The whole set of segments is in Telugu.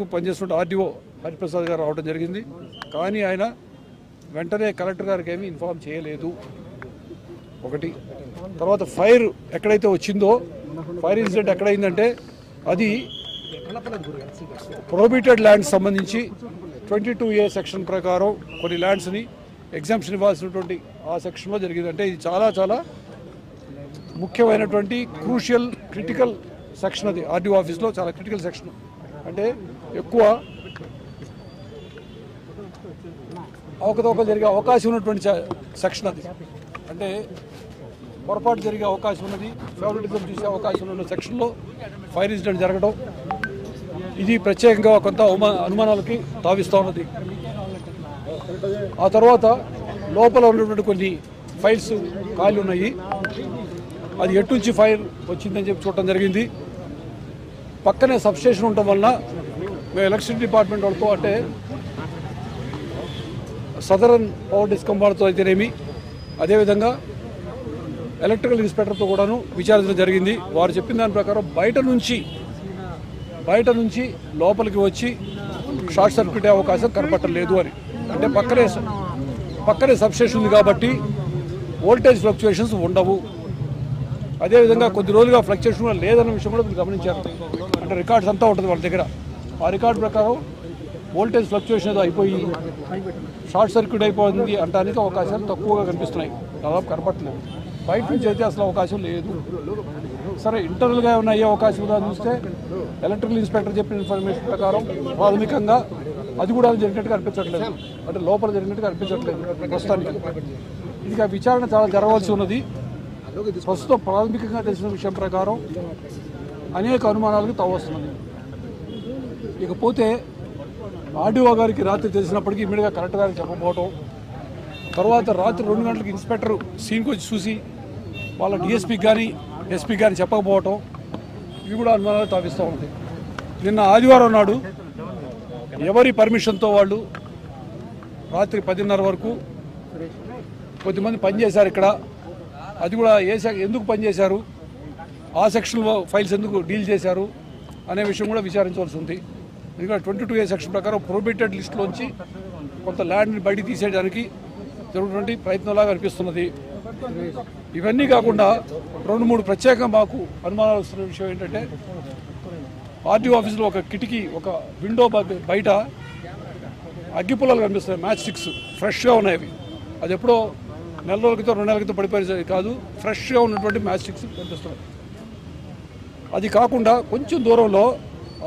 పనిచేస్తున్న ఆర్డీఓ హరిప్రసాద్ గారు రావడం జరిగింది. కానీ ఆయన వెంటనే కలెక్టర్ గారికి ఏమీ ఇన్ఫార్మ్ చేయలేదు. ఒకటి తర్వాత ఫైర్ ఎక్కడైతే వచ్చిందో ఫైర్ ఇన్సిడెంట్ ఎక్కడైందంటే అది ప్రొహిబిటెడ్ ల్యాండ్స్ సంబంధించి 22A సెక్షన్ ప్రకారం కొన్ని ల్యాండ్స్ని ఎగ్జామ్షన్ ఇవ్వాల్సినటువంటి ఆ సెక్షన్లో జరిగింది. అంటే ఇది చాలా చాలా ముఖ్యమైనటువంటి క్రూషియల్ క్రిటికల్ సెక్షన్. అది ఆర్డీఓ ఆఫీస్లో చాలా క్రిటికల్ సెక్షన్. అంటే ఎక్కువ అవకతవకలు జరిగే అవకాశం ఉన్నటువంటి సెక్షన్ అది. అంటే పొరపాటు జరిగే అవకాశం ఉన్నది, ఫేవరెటిజం చూసే అవకాశం ఉన్న సెక్షన్లో ఫైర్ ఇన్సిడెంట్ జరగడం ఇది ప్రత్యేకంగా కొంత అనుమానాలకి తావిస్తూ ఉన్నది. ఆ తర్వాత లోపల ఉన్నటువంటి కొన్ని ఫైల్స్ ఖాళీ ఉన్నాయి. అది ఎటు నుంచి ఫైర్ వచ్చిందని చెప్పి చూడటం జరిగింది. పక్కనే సబ్స్టేషన్ ఉండటం వలన మేము ఎలక్ట్రిసిటీ డిపార్ట్మెంట్ వాళ్ళతో అంటే సదరన్ పవర్ డిస్కమ్ వాళ్ళతో అయితేనేమి అదేవిధంగా ఎలక్ట్రికల్ ఇన్స్పెక్టర్తో కూడాను విచారించడం జరిగింది. వారు చెప్పిన దాని ప్రకారం బయట నుంచి లోపలికి వచ్చి షార్ట్ సర్క్యూట్ అయ్యే అవకాశం కనపట్టలేదు అని. అంటే పక్కనే సబ్స్టేషన్ ఉంది కాబట్టి వోల్టేజ్ ఫ్లక్చుయేషన్స్ ఉండవు. అదేవిధంగా కొద్ది రోజులుగా ఫ్లక్చుయేషన్ కూడా లేదన్న విషయం కూడా మీరు గమనించారు. అంటే రికార్డ్స్ అంతా ఉంటుంది వాళ్ళ దగ్గర. ఆ రికార్డు ప్రకారం వోల్టేజ్ ఫ్లక్చుయేషన్ ఏదో అయిపోయి షార్ట్ సర్క్యూట్ అయిపోయింది అంటానికి అవకాశాలు తక్కువగా కనిపిస్తున్నాయి, దాదాపు కనపట్టలేదు. బయట నుంచి అయితే అసలు అవకాశం లేదు. సరే ఇంటర్నల్గా ఏమైనా అయ్యే అవకాశం ఉందా చూస్తే ఎలక్ట్రికల్ ఇన్స్పెక్టర్ చెప్పిన ఇన్ఫర్మేషన్ ప్రకారం ప్రాథమికంగా అది కూడా జరిగినట్టుగా అనిపించట్లేదు. అంటే లోపల జరిగినట్టుగా అనిపించట్లేదు ప్రస్తుతానికి. ఇంకా విచారణ చాలా జరగవలసి ఉన్నది. ప్రస్తుతం ప్రాథమికంగా తెలిసిన విషయం ప్రకారం అనేక అనుమానాలకు తావస్తున్నది. ఇకపోతే ఆర్డీఓ గారికి రాత్రి తెలిసినప్పటికీ ఇమ్మీడియట్గా కలెక్టర్ గారికి చెప్పకపోవటం, తర్వాత రాత్రి 2 గంటలకు ఇన్స్పెక్టర్ సీన్కి వచ్చి చూసి వాళ్ళ డిఎస్పీకి కానీ ఎస్పీకి కానీ చెప్పకపోవటం ఇవి కూడా అనుమానాలు తావిస్తూ ఉంది. నిన్న ఆదివారం నాడు ఎవరి పర్మిషన్తో వాళ్ళు రాత్రి 10:30 వరకు కొద్దిమంది పనిచేశారు ఇక్కడ. అది కూడా ఎందుకు పనిచేశారు, ఆ సెక్షన్లో ఫైల్స్ ఎందుకు డీల్ చేశారు అనే విషయం కూడా విచారించవలసి ఉంది. ఎందుకంటే 22A సెక్షన్ ప్రకారం ప్రొహిబిటెడ్ లిస్టులోంచి కొంత ల్యాండ్ని బయటికి తీసేయడానికి జరుగుతున్నటువంటి ప్రయత్నంలాగా అనిపిస్తున్నది. ఇవన్నీ కాకుండా 2-3 ప్రత్యేకంగా మాకు అనుమానాలు వస్తున్న విషయం ఏంటంటే ఆర్డీఓ ఆఫీస్లో ఒక కిటికీ ఒక విండో బయట అగ్గిపుల్లలు కనిపిస్తున్నాయి. మ్యాచ్ స్టిక్స్ ఫ్రెష్గా ఉన్నాయి. అవి అది ఎప్పుడో 1 నెల క్రితం 2 నెలల క్రితం పడిపోయేది కాదు, ఫ్రెష్గా ఉన్నటువంటి మ్యాచ్ స్టిక్స్ కనిపిస్తున్నాయి. అది కాకుండా కొంచెం దూరంలో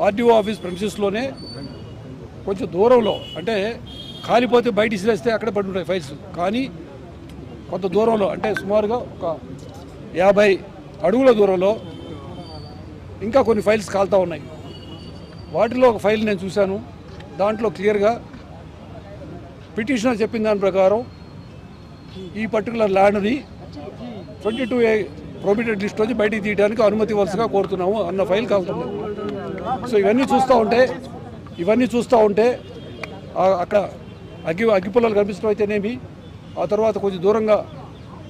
ఆర్డీఓ ఆఫీస్ ప్రెమిసెస్లోనే కొంచెం దూరంలో అంటే కాలిపోతే బయట ఇసిరేస్తే అక్కడే పడి ఉంటాయి ఫైల్స్. కానీ కొంత దూరంలో అంటే సుమారుగా ఒక 50 అడుగుల దూరంలో ఇంకా కొన్ని ఫైల్స్ కాలుతూ ఉన్నాయి. వాటిలో ఒక ఫైల్ నేను చూశాను. దాంట్లో క్లియర్గా పిటిషనర్ చెప్పిన దాని ప్రకారం ఈ పర్టికులర్ ల్యాండ్ని 22A ప్రొహిబిటెడ్ లిస్ట్ నుంచి బయటికి తీయడానికి అనుమతి వలసగా కోరుతున్నాము అన్న ఫైల్ కాలుతుంది. సో ఇవన్నీ చూస్తూ ఉంటే అక్కడ అగ్గిపుల్లలు కనిపించడం అయితేనేమి, ఆ తర్వాత కొంచెం దూరంగా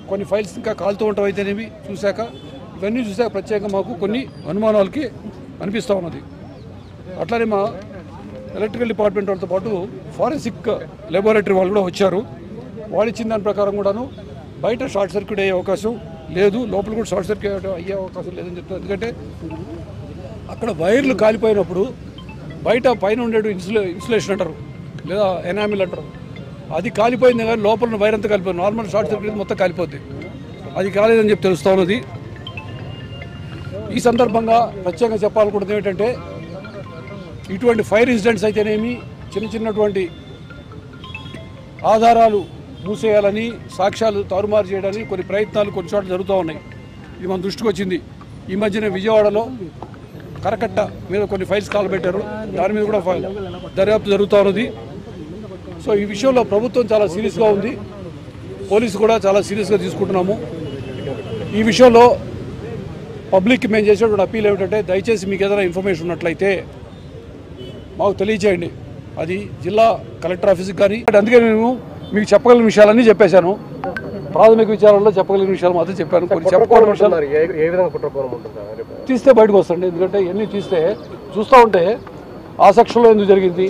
కొన్ని ఫైల్స్ ఇంకా కాలుతూ ఉండటం అయితేనేమి ఇవన్నీ చూశాక ప్రత్యేకంగా మాకు కొన్ని అనుమానాలకి అనిపిస్తూ ఉన్నది. అట్లానే మా ఎలక్ట్రికల్ డిపార్ట్మెంట్ వాళ్ళతో పాటు ఫారెన్సిక్ లెబొరేటరీ వాళ్ళు కూడా వచ్చారు. వాళ్ళు ఇచ్చిన దాని ప్రకారం కూడాను బయట షార్ట్ సర్క్యూట్ అయ్యే అవకాశం లేదు, లోపల కూడా షార్ట్ సర్క్యూట్ అయ్యే అవకాశం లేదని చెప్తారు. ఎందుకంటే అక్కడ వైర్లు కాలిపోయినప్పుడు బయట పైన ఉండేటు ఇన్సులేషన్ అంటారు లేదా ఎనామిల్ అంటారు, అది కాలిపోయింది. కానీ లోపల వైర్ అంతా కాలిపోయింది. నార్మల్ షార్ట్ సర్క్యూట్ మొత్తం కాలిపోద్ది, అది కాలేదని చెప్పి తెలుస్తూ ఉన్నది. ఈ సందర్భంగా ప్రత్యేకంగా చెప్పాలనుకుంటుంది ఏంటంటే ఇటువంటి ఫైర్ ఇన్సిడెంట్స్ అయితేనేమి చిన్నటువంటి ఆధారాలు మూసేయాలని సాక్ష్యాలు తారుమారు చేయడానికి కొన్ని ప్రయత్నాలు కొన్ని చోట్ల జరుగుతూ ఉన్నాయి. ఇది మన దృష్టికి వచ్చింది. ఈ మధ్యన విజయవాడలో కరకట్ట మీద కొన్ని ఫైల్స్ కాలబెట్టారు, దాని మీద కూడా దర్యాప్తు జరుగుతూ ఉన్నది. సో ఈ విషయంలో ప్రభుత్వం చాలా సీరియస్గా ఉంది, పోలీసు కూడా చాలా సీరియస్గా తీసుకుంటున్నాము. ఈ విషయంలో పబ్లిక్కి మేము చేసేటువంటి అప్పీల్ ఏమిటంటే దయచేసి మీకు ఏదైనా ఇన్ఫర్మేషన్ ఉన్నట్లయితే మాకు తెలియచేయండి. అది జిల్లా కలెక్టర్ ఆఫీస్కి కానీ. అందుకే నేను మీకు చెప్పగలిగిన విషయాలన్నీ చెప్పేశాను. ప్రాథమిక విచారణలో చెప్పగలిగిన విషయాలు మాత్రం చెప్పాను. కొన్ని చెప్పకూడని విషయాలు తీస్తే బయటకు వస్తుంది. ఎందుకంటే ఇవన్నీ తీస్తే చూస్తూ ఉంటే ఆ సెక్షన్లో ఎందుకు జరిగింది?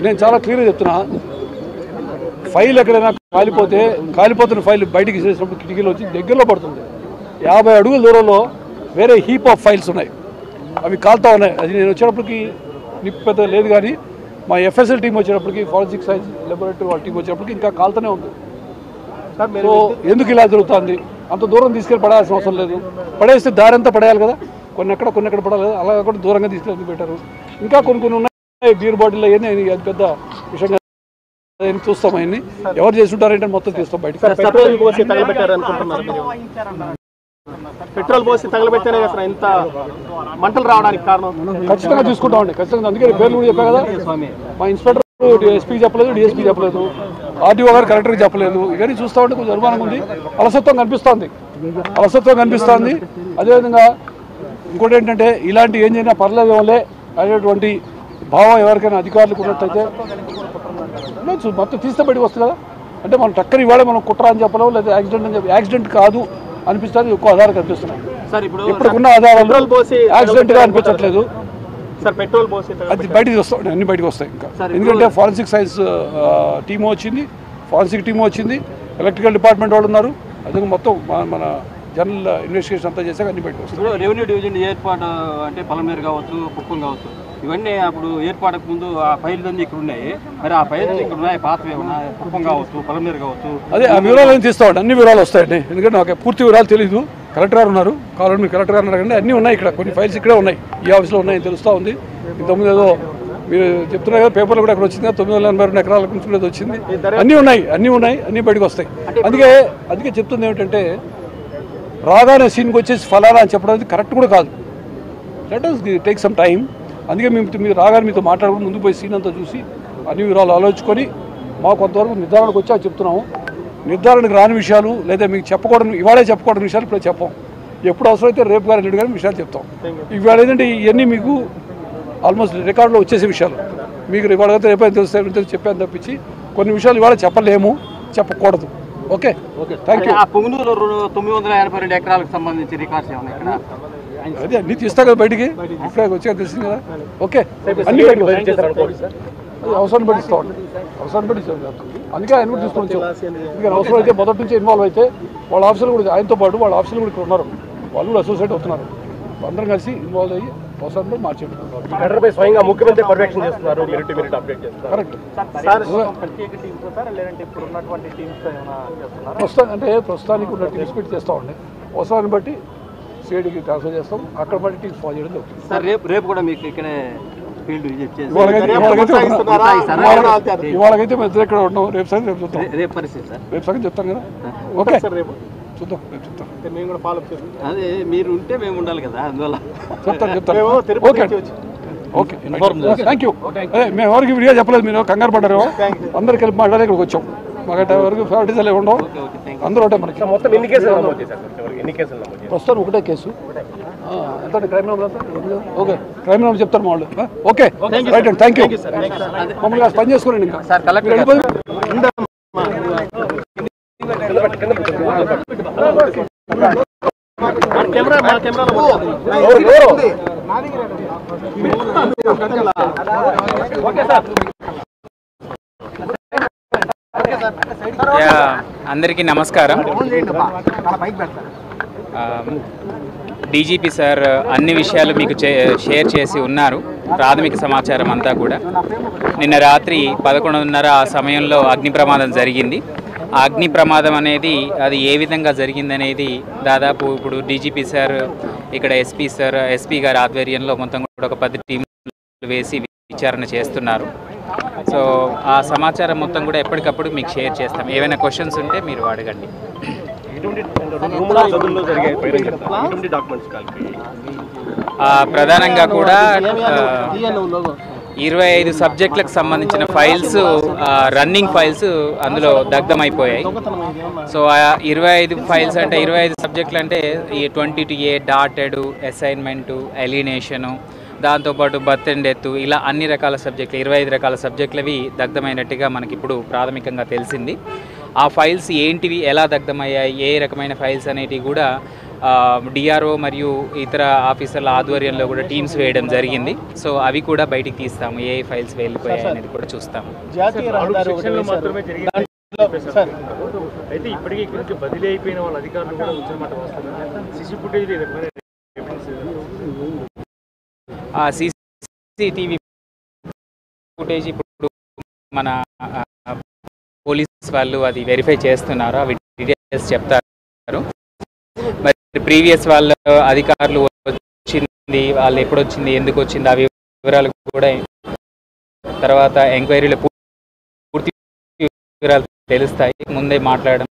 నేను చాలా క్లియర్గా చెప్తున్నా. ఫైల్ ఎక్కడైనా కాలిపోతున్న ఫైల్ బయటికి చేసినప్పుడు కిటికీలో వచ్చి దగ్గరలో పడుతుంది. 50 అడుగుల దూరంలో వేరే హీప్ ఆఫ్ ఫైల్స్ ఉన్నాయి, అవి కాలుతా ఉన్నాయి. అది నేను వచ్చేటప్పటికి నిప్పు పెద్ద లేదు, కానీ మా ఎఫ్ఎస్ఎల్ టీం వచ్చేటప్పటికి, ఫారెన్సిక్ సైన్స్ లెబొరేటరీ వాళ్ళ టీం వచ్చేటప్పటికి ఇంకా కాలుతూనే ఉంది. సో ఎందుకు ఇలా జరుగుతుంది? అంత దూరం తీసుకెళ్ళి పడాల్సిన అవసరం లేదు. పడేస్తే దారి అంతా పడేయాలి కదా, కొన్ని ఎక్కడ పడాలి కదా, అలా కూడా దూరంగా తీసుకెళ్ళి పెట్టారు. ఇంకా కొన్ని ఉన్నాయి, బీర్ బాటిల్ అయ్యింది, అది పెద్ద విషయంగా చూస్తాం. అవన్నీ ఎవరు చేసి ఉంటారంటే మొత్తం తీస్తాం బయటకు. పెట్రోల్ పోసి తగలబెట్టానే కదా ఇంత మంటలు రావడానికి కారణం. ఖచ్చితంగా చూసుకుంటామండి, ఖచ్చితంగా. అందుకే పేర్లు కూడా చెప్పా కదా, మా ఇన్స్పెక్టర్ ఎస్పీకి చెప్పలేదు, డిఎస్పీ చెప్పలేదు, ఆర్టీఓ గారు కలెక్టర్కి చెప్పలేదు. ఇవన్నీ చూస్తూ ఉంటే కొంచెం అనుమానం ఉంది, అలసత్వం కనిపిస్తోంది. అదేవిధంగా ఇంకోటి ఏంటంటే, ఇలాంటి ఏం చేసినా పర్లేదు వాళ్ళే అనేటువంటి భావం ఎవరికైనా అధికారులకు ఉన్నట్టయితే మొత్తం తీస్తే బయటకు వస్తుంది కదా. అంటే మనం టక్కని ఇవాళ మనం కుట్ర అని చెప్పలేము, లేదా యాక్సిడెంట్ అని చెప్పి, యాక్సిడెంట్ కాదు అనిపిస్తుంది, ఎక్కువ ఆధారాలు కనిపిస్తున్నాయి. ఇప్పుడున్న ఆధారాలు యాక్సిడెంట్గా అనిపించట్లేదు. అది బయటకు వస్తాయి, అన్ని బయటకు వస్తాయి ఇంకా. ఎందుకంటే ఫారెన్సిక్ సైన్స్ టీము వచ్చింది, ఫారెన్సిక్ టీము వచ్చింది, ఎలక్ట్రికల్ డిపార్ట్మెంట్ వాళ్ళు ఉన్నారు. అది మొత్తం మన జనరల్ ఇన్వెస్టిగేషన్ అంతా చేసాక అన్ని బయటకు వస్తాయి. రెవెన్యూ డివిజన్ ఏర్పాటు అంటే పలమనేరు కావచ్చు, కుప్పం కావచ్చు, ఇవన్నీ అప్పుడు ఏర్పాటుకు ముందు ఆ ఫైల్ అన్నీ ఇక్కడ ఉన్నాయి. మరి ఆ ఫైల్ ఇక్కడ ఉన్నాయి, పాతవి ఉన్నాయి, కుప్పం కావచ్చు, పలమనేరు కావచ్చు. అదే ఆ వివరాలు ఏం తీస్తామండి, అన్ని వివరాలు వస్తాయండి. ఎందుకంటే నాకు పూర్తి వివరాలు తెలీదు. కలెక్టర్ గారు ఉన్నారు, కావాలని మీరు కలెక్టర్ గారు ఉన్నారు కానీ అన్నీ ఉన్నాయి ఇక్కడ. కొన్ని ఫైల్స్ ఇక్కడే ఉన్నాయి, ఈ ఆఫీస్లో ఉన్నాయని తెలుస్తూ ఉంది. ఇంతకుముందు ఏదో మీరు చెప్తున్నారు కదా, పేపర్లో కూడా అక్కడ వచ్చింది, 982 ఎకరాల గురించి కూడా వచ్చింది. అన్నీ ఉన్నాయి, అన్నీ బయటకు వస్తాయి. అందుకే చెప్తుంది ఏమిటంటే, రాగానే సీన్కి వచ్చేసి ఫలానా అని చెప్పడం కరెక్ట్ కూడా కాదు. Let us take some time. అందుకే మీరు రాగానే మీతో మాట్లాడుకుని ముందు పోయి సీన్ అంతా చూసి అన్ని వివరాలు ఆలోచించుకొని మాకు కొంతవరకు నిర్ధారణకు వచ్చా చెప్తున్నాము. నిర్ధారణకు రాని విషయాలు లేదా మీకు ఇవాళే చెప్పకూడని విషయాలు ఇప్పుడు చెప్పాం. ఎప్పుడు అవసరమైతే రేపు గారు ఎల్లుండి గారు విషయాలు చెప్తాం. ఇవాళ ఏంటంటే ఇవన్నీ మీకు ఆల్మోస్ట్ రికార్డులో వచ్చేసే విషయాలు. మీకు ఇవాళ అయితే రేపైతే తెలుస్తాయి చెప్పాను తప్పించి కొన్ని విషయాలు ఇవాళ చెప్పలేము, చెప్పకూడదు. Okay, thank you. పొంగనూరు 982 ఎకరాలకు సంబంధించి రికార్డ్స్ ఏమన్నా ఇక్కడ? అదే అన్నీ తీస్తా కదా బయటికి, ఇప్పుడే వచ్చాక తెలిసింది కదా. ఓకే, అన్ని బయటకు అవసరాన్ని బట్టి ఇస్తామండి, అవసరాన్ని బట్టి ఇస్తాం. అందుకే ఆయన కూడా తీసుకొని వచ్చాం. ఎందుకంటే అవసరం అయితే మొదటి నుంచి ఇన్వాల్వ్ అయితే వాళ్ళ ఆఫీసులు కూడా, ఆయనతో పాటు వాళ్ళ ఆఫీసులు కూడా ఇక్కడ ఉన్నారు, వాళ్ళు కూడా అసోసియేట్ అవుతున్నారు. అందరం కలిసి ఇన్వాల్వ్ అయ్యి అవసరంలో మార్చేది. స్వయంగా ముఖ్యమంత్రి పర్యవేక్షణ చేస్తున్నారు. కరెక్ట్. ప్రస్తుతానికి ఉన్న టీమ్స్ పెట్టి చేస్తూ ఉండే, అవసరాన్ని బట్టి సిఐడికి ట్రాన్స్ఫర్ చేస్తాం, అక్కడ బట్టి టీమ్స్ ఫాలో చేయడం జరుగుతుంది. సార్ రేపు కూడా మీకు ఇక్కడే ఫీల్డ్ విజిట్ చేసి ఇవాళకైతే మేము ఇద్దరు ఇక్కడ ఉన్నాం. రేపు చూద్దాం, రేపు పరిస్థితి సార్ రేపు సంగతి చెప్తాను కదా. ఓకే సార్, రేపు చూద్దాం, రేపు చెప్తాం. మేము కూడా ఫాలో అప్ చేస్తాం. అదే మీరు ఉంటే మేము ఉండాలి కదా, అందువల్ల చెప్తాను. Okay okay, thank you. అదే మేము ఎవరికి విడిగా చెప్పలేదు, మీరు కంగారు పడ్డారు. అందరు కలిపి మాట్లాడి ఇక్కడికి వచ్చాం. మాకు వరకు ఫేవరెటిస్ అలా ఉండవు, అందరూ ఒకటే మనకి. మొత్తం ఎన్ని కేసులు? ప్రస్తుతం ఒకటే కేసు. ఎంత క్రైమ్ నెంబర్ అంతా? ఓకే, క్రైమ్ నెంబర్ చెప్తారు మా వాళ్ళు. ఓకే, రైట్ అండి, థ్యాంక్ యూ. మమ్మల్ని పని చేసుకోండి ఇంకా. అందరికీ నమస్కారం. డీజీపీ సార్ అన్ని విషయాలు మీకు షేర్ చేసి ఉన్నారు, ప్రాథమిక సమాచారం అంతా కూడా. నిన్న రాత్రి 11:30 ఆ సమయంలో అగ్ని ప్రమాదం జరిగింది. ఆ అగ్ని ప్రమాదం అనేది అది ఏ విధంగా జరిగిందనేది దాదాపు ఇప్పుడు డీజీపీ సార్, ఇక్కడ ఎస్పీ గారి ఆధ్వర్యంలో మొత్తం కూడా ఒక 10 టీంలు వేసి విచారణ చేస్తున్నారు. సో ఆ సమాచారం మొత్తం కూడా ఎప్పటికప్పుడు మీకు షేర్ చేస్తాం. ఏమైనా క్వశ్చన్స్ ఉంటే మీరు అడగండి. ప్రధానంగా కూడా 25 సబ్జెక్టులకు సంబంధించిన ఫైల్స్, రన్నింగ్ ఫైల్స్ అందులో దగ్ధమైపోయాయి. సో ఆ 25 ఫైల్స్ అంటే 25 సబ్జెక్టులు అంటే ఈ 22A డాటెడ్, అసైన్మెంటు, ఎలినేషను, దాంతోపాటు బర్త్ అండ్ డెత్, ఇలా అన్ని రకాల సబ్జెక్టులు 25 రకాల సబ్జెక్టులవి దగ్ధమైనట్టుగా మనకి ఇప్పుడు ప్రాథమికంగా తెలిసింది. ఆ ఫైల్స్ ఏంటివి, ఎలా దగ్ధమయ్యాయి, ఏ రకమైన ఫైల్స్ అనేటివి కూడా డిఆర్ఓ మరియు ఇతర ఆఫీసర్ల ఆధ్వర్యంలో కూడా టీమ్స్ వేయడం జరిగింది. సో అవి కూడా బయటికి తీస్తాము, ఏ ఫైల్స్ వెళ్ళిపోయాయి అనేది కూడా చూస్తాము. అయితే ఇప్పటికీ ఇక్కడ నుంచి బదిలీ అయిపోయిన వాళ్ళ అధికారులు కూడా వచ్చారన్నమాట. సీసీ ఫుటేజ్ సీసీటీవీ ఫుటేజ్ ఇప్పుడు మన పోలీస్ వాళ్ళు అది వెరిఫై చేస్తున్నారు, అవి డీటెయిల్స్ చెప్తారు. మరి ప్రీవియస్ వాళ్ళ అధికారులు వచ్చింది, వాళ్ళు ఎప్పుడు వచ్చింది, ఎందుకు వచ్చింది, ఆ వివరాలు కూడా తర్వాత ఎంక్వైరీలో పూర్తి వివరాలు తెలుస్తాయి. ముందే మాట్లాడడం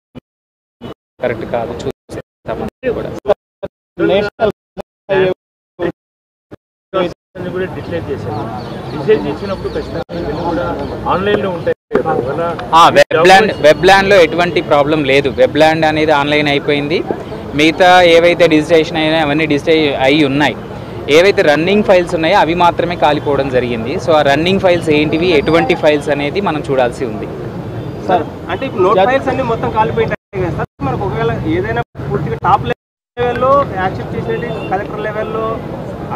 కరెక్ట్ కాదు, చూస్తామని కూడా. వెబ్లాండ్లో ఎటువంటి ప్రాబ్లం లేదు. వెబ్లాండ్ అనేది ఆన్లైన్ అయిపోయింది. మిగతా ఏవైతే డిజిటైజేషన్ అయినా అవన్నీ డిజిటైజ్ అయి ఉన్నాయి. ఏవైతే రన్నింగ్ ఫైల్స్ ఉన్నాయో అవి మాత్రమే కాలిపోవడం జరిగింది. సో ఆ రన్నింగ్ ఫైల్స్ ఏంటివి, ఎటువంటి ఫైల్స్ అనేది మనం చూడాల్సి ఉంది. సార్ అంటే ఇప్పుడు నోట్ ఫైల్స్ అన్ని మొత్తం కాలిపోయింటాయి కదా సార్. మనకు ఒకవేళ ఏదైనా పూర్తిగా టాప్ లెవెల్లో యాక్సెప్ట్ చేసేది కలెక్టర్ లెవెల్లో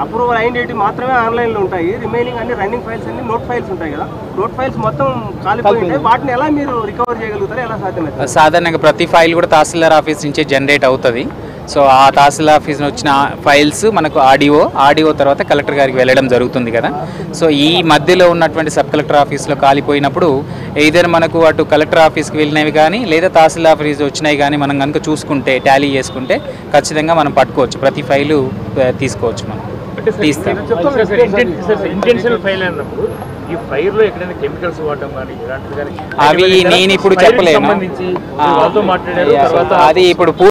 అప్రూవల్ అయినవి మాత్రమే ఆన్లైన్లో ఉంటాయి. రిమైనింగ్ అన్ని రన్నింగ్ ఫైల్స్ అన్ని నోట్ ఫైల్స్ ఉంటాయి కదా. నోట్ ఫైల్స్ మొత్తం కాలిపోయి ఉంటాయి. వాటిని ఎలా మీరు రికవర్ చేయగలుగుతారు, ఎలా సాధ్యమవుతుంది? సాధారణంగా ప్రతి ఫైల్ కూడా తహసీల్దార్ ఆఫీస్ నుంచే జనరేట్ అవుతుంది. సో ఆ తహసీల్దార్ ఆఫీస్ నుంచి వచ్చిన ఫైల్స్ మనకు ఆడియో తర్వాత కలెక్టర్ గారికి వెళ్ళడం జరుగుతుంది కదా. సో ఈ మధ్యలో ఉన్నటువంటి సబ్ కలెక్టర్ ఆఫీస్లో కాలిపోయినప్పుడు ఏదైనా మనకు అటు కలెక్టర్ ఆఫీస్కి వెళ్ళినవి కానీ లేదా తహసీల్దార్ ఆఫీస్ వచ్చినవి కానీ మనం కనుక చూసుకుంటే, టాలీ చేసుకుంటే ఖచ్చితంగా మనం పట్టుకోవచ్చు, ప్రతి ఫైలు తీసుకోవచ్చు. మనం అవి నేను ఇప్పుడు చెప్పలేను. అది ఇప్పుడు